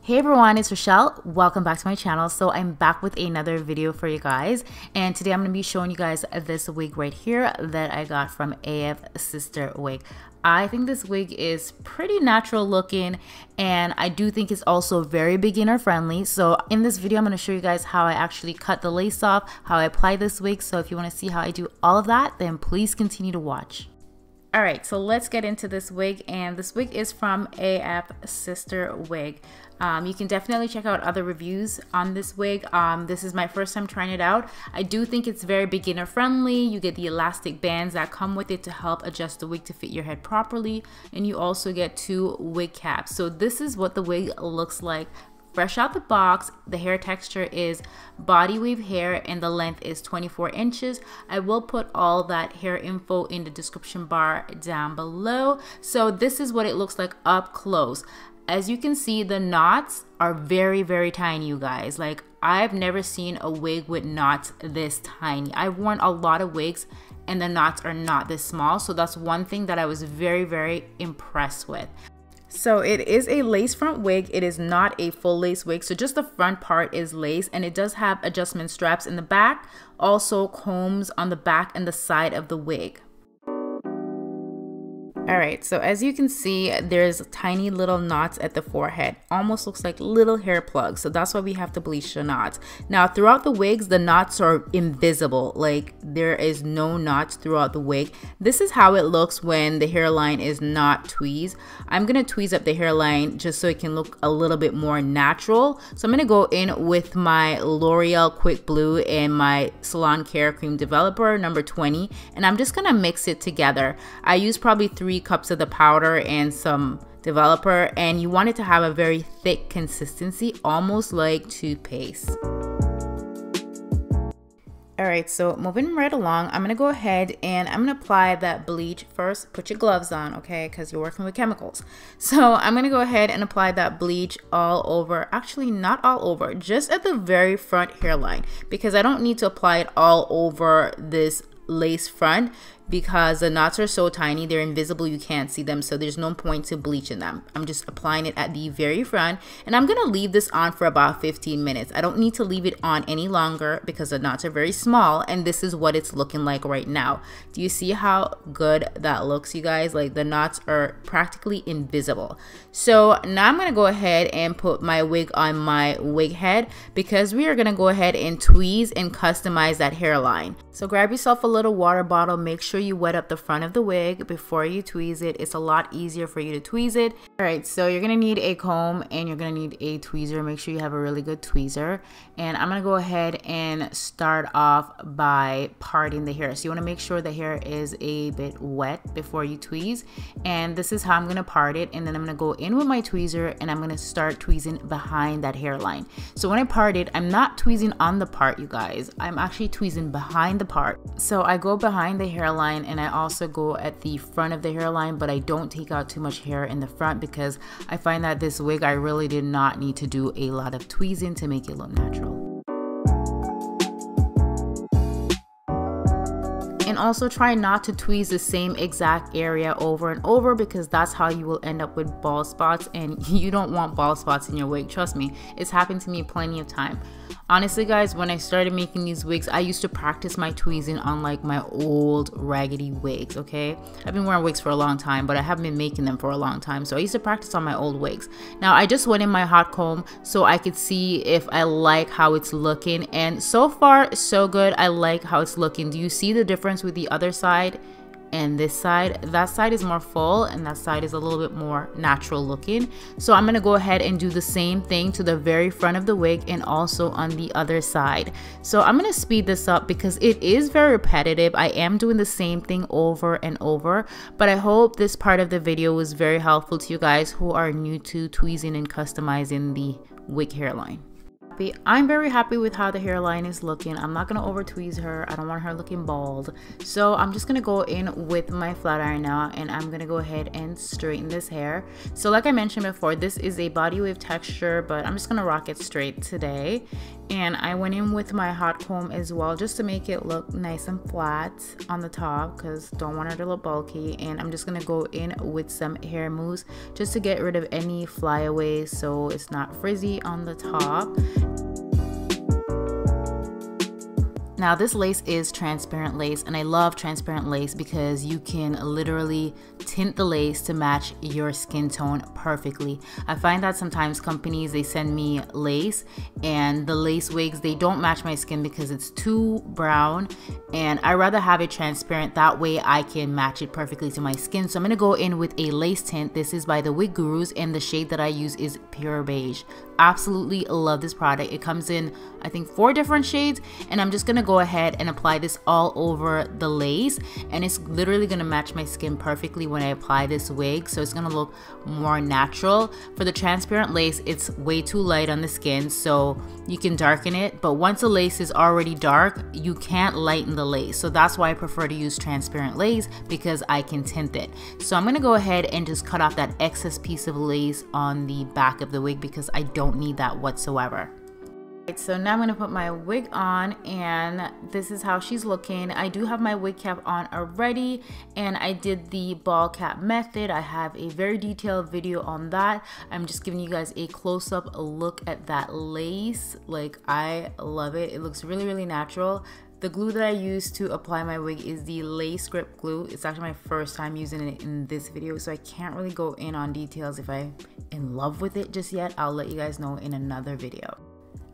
Hey everyone, it's Rochelle. Welcome back to my channel. So I'm back with another video for you guys, and today I'm going to be showing you guys this wig right here that I got from AF Sister Wig. I think this wig is pretty natural looking, and I do think it's also very beginner friendly. So in this video I'm going to show you guys how I actually cut the lace off, how I apply this wig. So if you want to see how I do all of that, then please continue to watch. Alright, so let's get into this wig, and this wig is from AF Sister Wig. You can definitely check out other reviews on this wig. This is my first time trying it out. I do think it's very beginner friendly. You get the elastic bands that come with it to help adjust the wig to fit your head properly, and you also get 2 wig caps. So this is what the wig looks like fresh out the box. The hair texture is body wave hair and the length is 24 inches. I will put all that hair info in the description bar down below. So this is what it looks like up close. As you can see, the knots are very, very tiny, you guys. Like, I've never seen a wig with knots this tiny. I've worn a lot of wigs and the knots are not this small. So that's one thing that I was very, very impressed with. So it is a lace front wig. It is not a full lace wig. So just the front part is lace, and it does have adjustment straps in the back, also combs on the back and the side of the wig. Alright, so as you can see, there's tiny little knots at the forehead. Almost looks like little hair plugs. So that's why we have to bleach the knots. Now, throughout the wigs, the knots are invisible. Like, there is no knots throughout the wig. This is how it looks when the hairline is not tweezed. I'm going to tweeze up the hairline just so it can look a little bit more natural. So I'm going to go in with my L'Oreal Quick Blue and my Salon Care Cream Developer number 20. And I'm just going to mix it together. I use probably 3 cups of the powder and some developer, and you want it to have a very thick consistency, almost like toothpaste. Alright, so moving right along, I'm going to go ahead and I'm going to apply that bleach first. Put your gloves on, okay, because you're working with chemicals. So I'm going to go ahead and apply that bleach all over. Actually, not all over, just at the very front hairline, because I don't need to apply it all over this lace front because the knots are so tiny, they're invisible, you can't see them, so there's no point to bleaching them. I'm just applying it at the very front, and I'm gonna leave this on for about 15 minutes. I don't need to leave it on any longer because the knots are very small, and this is what it's looking like right now. Do you see how good that looks, you guys? Like, the knots are practically invisible. So now I'm gonna go ahead and put my wig on my wig head, because we are gonna go ahead and tweeze and customize that hairline. So grab yourself a little water bottle, make sure you wet up the front of the wig before you tweeze it. It's a lot easier for you to tweeze it. Alright, so you're gonna need a comb and you're gonna need a tweezer. Make sure you have a really good tweezer. And I'm gonna go ahead and start off by parting the hair. So you wanna make sure the hair is a bit wet before you tweeze. And this is how I'm gonna part it. And then I'm gonna go in with my tweezer and I'm gonna start tweezing behind that hairline. So when I part it, I'm not tweezing on the part, you guys. I'm actually tweezing behind the part. So I go behind the hairline, and I also go at the front of the hairline, but I don't take out too much hair in the front because I find that this wig, I really did not need to do a lot of tweezing to make it look natural. And also try not to tweeze the same exact area over and over, because that's how you will end up with bald spots, and you don't want bald spots in your wig. Trust me, it's happened to me plenty of time. Honestly guys, when I started making these wigs, I used to practice my tweezing on like my old raggedy wigs, okay? I've been wearing wigs for a long time, but I haven't been making them for a long time. So I used to practice on my old wigs. Now I just went in my hot comb so I could see if I like how it's looking. And so far, so good. I like how it's looking. Do you see the difference with the other side and this side? That side is more full and that side is a little bit more natural looking. So I'm gonna go ahead and do the same thing to the very front of the wig and also on the other side. So I'm gonna speed this up because it is very repetitive. I am doing the same thing over and over, but I hope this part of the video was very helpful to you guys who are new to tweezing and customizing the wig hairline. I'm very happy with how the hairline is looking. I'm not going to over tweeze her. I don't want her looking bald. So I'm just going to go in with my flat iron now, and I'm going to go ahead and straighten this hair. So like I mentioned before, this is a body wave texture, but I'm just going to rock it straight today. And I went in with my hot comb as well, just to make it look nice and flat on the top, because don't want her to look bulky. And I'm just gonna go in with some hair mousse just to get rid of any flyaways so it's not frizzy on the top. Now this lace is transparent lace, and I love transparent lace because you can literally tint the lace to match your skin tone perfectly. I find that sometimes companies, they send me lace, and the lace wigs, they don't match my skin because it's too brown, and I rather have it transparent. That way I can match it perfectly to my skin. So I'm gonna go in with a lace tint. This is by the Wig Gurus, and the shade that I use is Pure Beige. Absolutely love this product. It comes in, I think, 4 different shades, and I'm just gonna go ahead and apply this all over the lace, and it's literally gonna match my skin perfectly when I apply this wig, so it's gonna look more natural. For the transparent lace, it's way too light on the skin, so you can darken it, but once the lace is already dark, you can't lighten the lace. So that's why I prefer to use transparent lace, because I can tint it. So I'm gonna go ahead and just cut off that excess piece of lace on the back of the wig because I don't need that whatsoever. So now I'm going to put my wig on, and this is how she's looking. I do have my wig cap on already, and I did the ball cap method. I have a very detailed video on that. I'm just giving you guys a close-up look at that lace. Like, I love it. It looks really, really natural. The glue that I use to apply my wig is the Lace Grip glue. It's actually my first time using it in this video, so I can't really go in on details if I'm in love with it just yet. I'll let you guys know in another video.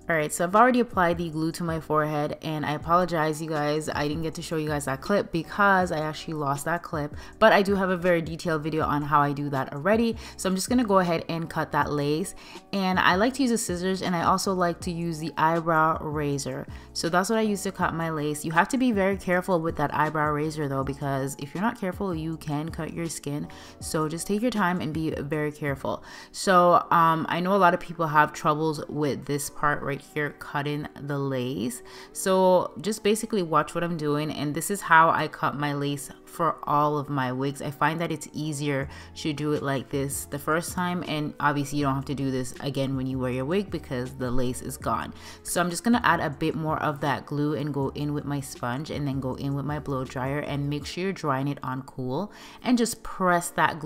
Alright, so I've already applied the glue to my forehead, and I apologize, you guys, I didn't get to show you guys that clip because I actually lost that clip, but I do have a very detailed video on how I do that already. So I'm just going to go ahead and cut that lace, and I like to use the scissors, and I also like to use the eyebrow razor. So that's what I use to cut my lace. You have to be very careful with that eyebrow razor though, because if you're not careful, you can cut your skin. So just take your time and be very careful. So I know a lot of people have troubles with this part right here, cutting the lace. So just basically watch what I'm doing, and this is how I cut my lace for all of my wigs. I find that it's easier to do it like this the first time, and obviously you don't have to do this again when you wear your wig because the lace is gone. So I'm just gonna add a bit more of that glue and go in with my sponge, and then go in with my blow dryer, and make sure you're drying it on cool, and just press that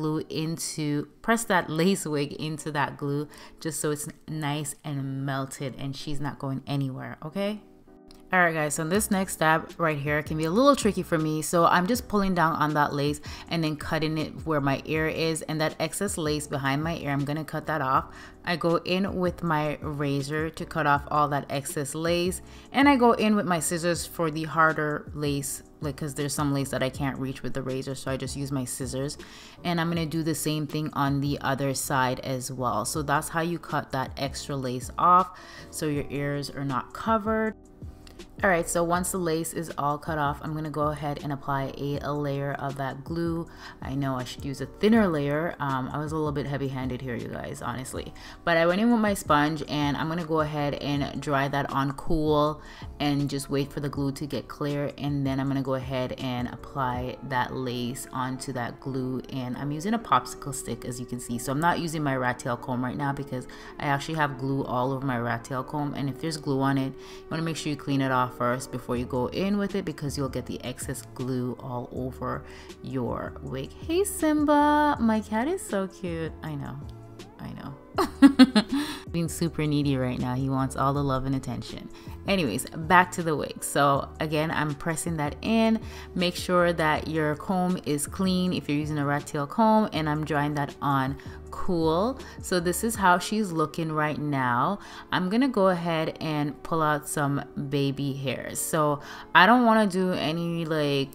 lace wig into that glue, just so it's nice and melted and she's not going anywhere. Okay. Alright guys, so this next step right here can be a little tricky for me, so I'm just pulling down on that lace and then cutting it where my ear is, and that excess lace behind my ear, I'm gonna cut that off. I go in with my razor to cut off all that excess lace, and I go in with my scissors for the harder lace, like, because there's some lace that I can't reach with the razor, so I just use my scissors. And I'm gonna do the same thing on the other side as well. So that's how you cut that extra lace off, so your ears are not covered. Alright, so once the lace is all cut off, I'm going to go ahead and apply a layer of that glue. I know I should use a thinner layer. I was a little bit heavy-handed here, you guys, honestly. But I went in with my sponge, and I'm going to go ahead and dry that on cool and just wait for the glue to get clear. And then I'm going to go ahead and apply that lace onto that glue. And I'm using a popsicle stick, as you can see. So I'm not using my rat tail comb right now because I actually have glue all over my rat tail comb. And if there's glue on it, you want to make sure you clean it off first before you go in with it, because you'll get the excess glue all over your wig. Hey Simba, my cat is so cute. I know being super needy right now. He wants all the love and attention. Anyways, back to the wig. So again, I'm pressing that in. Make sure that your comb is clean if you're using a rat tail comb, and I'm drying that on cool. So this is how she's looking right now. I'm gonna go ahead and pull out some baby hairs. So I don't want to do any like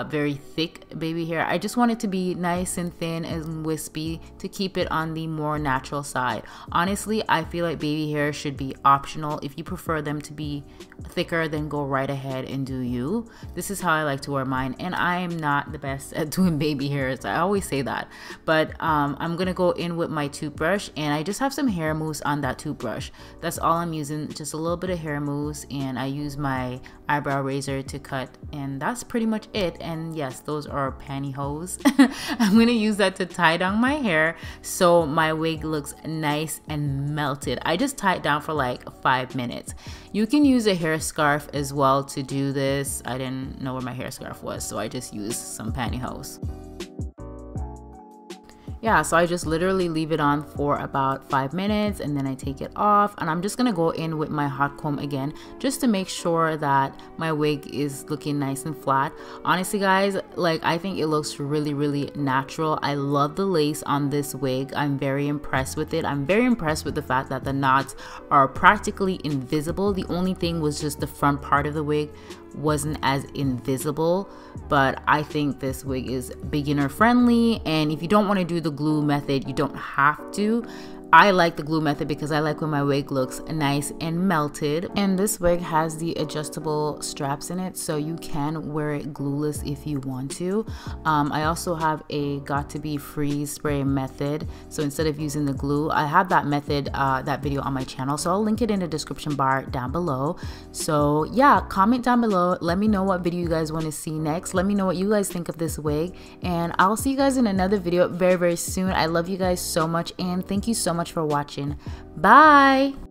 very thick baby hair. I just want it to be nice and thin and wispy to keep it on the more natural side. Honestly, I feel like baby hair should be optional. If you prefer them to be thicker, then go right ahead and do you. This is how I like to wear mine, and I am not the best at doing baby hairs. I always say that, but I'm gonna go in with my toothbrush, and I just have some hair mousse on that toothbrush. That's all I'm using, just a little bit of hair mousse, and I use my eyebrow razor to cut, and that's pretty much it. And yes, those are pantyhose. I'm going to use that to tie down my hair so my wig looks nice and melted. I just tie it down for like 5 minutes. You can use a hair scarf as well to do this. I didn't know where my hair scarf was, so I just used some pantyhose. Yeah, so I just literally leave it on for about 5 minutes and then I take it off, and I'm just gonna go in with my hot comb again just to make sure that my wig is looking nice and flat. Honestly guys, like, I think it looks really natural. I love the lace on this wig. I'm very impressed with it. I'm very impressed with the fact that the knots are practically invisible. The only thing was just the front part of the wig wasn't as invisible, but I think this wig is beginner friendly, and if you don't want to do the glue method, you don't have to. I like the glue method because I like when my wig looks nice and melted. And this wig has the adjustable straps in it, so you can wear it glueless if you want to. I also have a Got2b freeze spray method, so instead of using the glue, I have that method, that video on my channel, so I'll link it in the description bar down below. So yeah, comment down below, let me know what video you guys want to see next. Let me know what you guys think of this wig, and I'll see you guys in another video very soon. I love you guys so much, and thank you so much for watching. Bye.